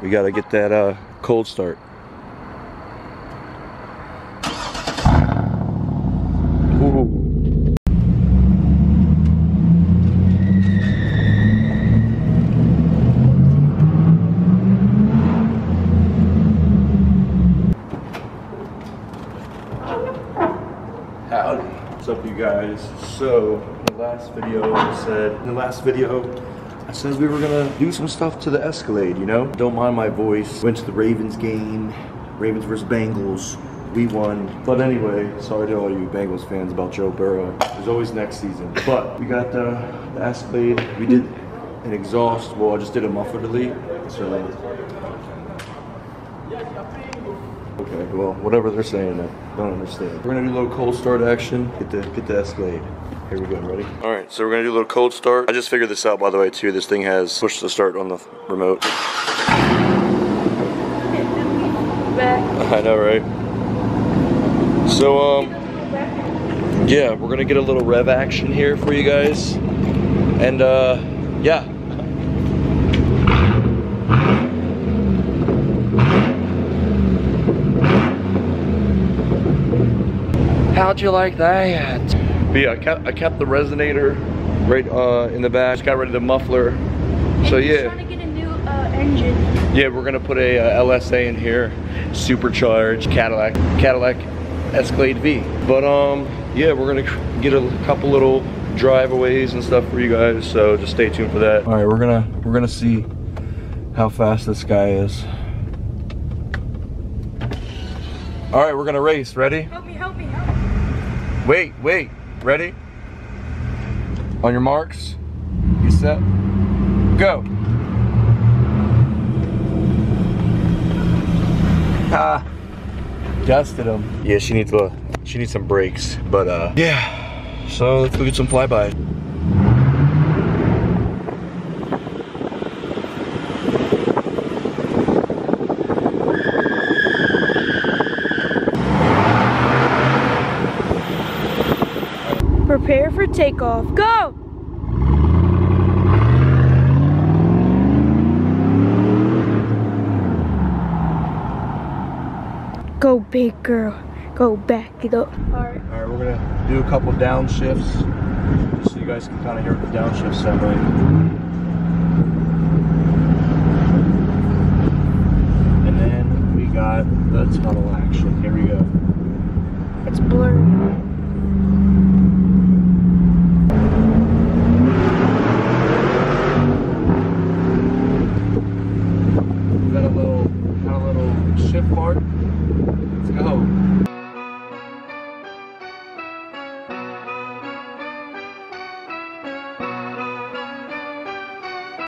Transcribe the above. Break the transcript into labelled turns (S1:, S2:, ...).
S1: We gotta get that cold start. Ooh. Howdy. What's up, you guys? So, in the last video I said we were gonna do some stuff to the Escalade, you know? Don't mind my voice. Went to the Ravens game, Ravens versus Bengals. We won. But anyway, sorry to all you Bengals fans about Joe Burrow. There's always next season. But we got the Escalade. We did an exhaust. Well, I just did a muffler delete. So, okay, well, whatever they're saying, I don't understand. We're gonna do a little cold start action. Get the Escalade. Here we go, ready? All right, so we're gonna do a little cold start. I just figured this out, by the way, too. This thing has push to start on the remote. I know, right? So, yeah, we're gonna get a little rev action here for you guys. And, yeah. How'd you like that? But yeah, I kept the resonator right in the back. Just got rid of the muffler. So yeah.
S2: Trying to get a new engine.
S1: Yeah, we're gonna put a LSA in here, supercharged Cadillac Escalade V. But yeah, we're gonna get a couple little driveaways and stuff for you guys. So just stay tuned for that. All right, we're gonna see how fast this guy is. All right, we're gonna race. Ready?
S2: Help me, help me, help me.
S1: Wait. Ready? On your marks, you set, go. Ah, dusted him. Yeah, she needs some brakes, but yeah. So let's go get some flybys.
S2: Prepare for takeoff. Go! Go, big girl. Go, back it up. Alright.
S1: Alright, we're gonna do a couple downshifts so you guys can kind of hear what the downshifts sound like. And then we got the tunnel action. Here we go.
S2: It's blurry.
S1: Got a little shift part. Let's go.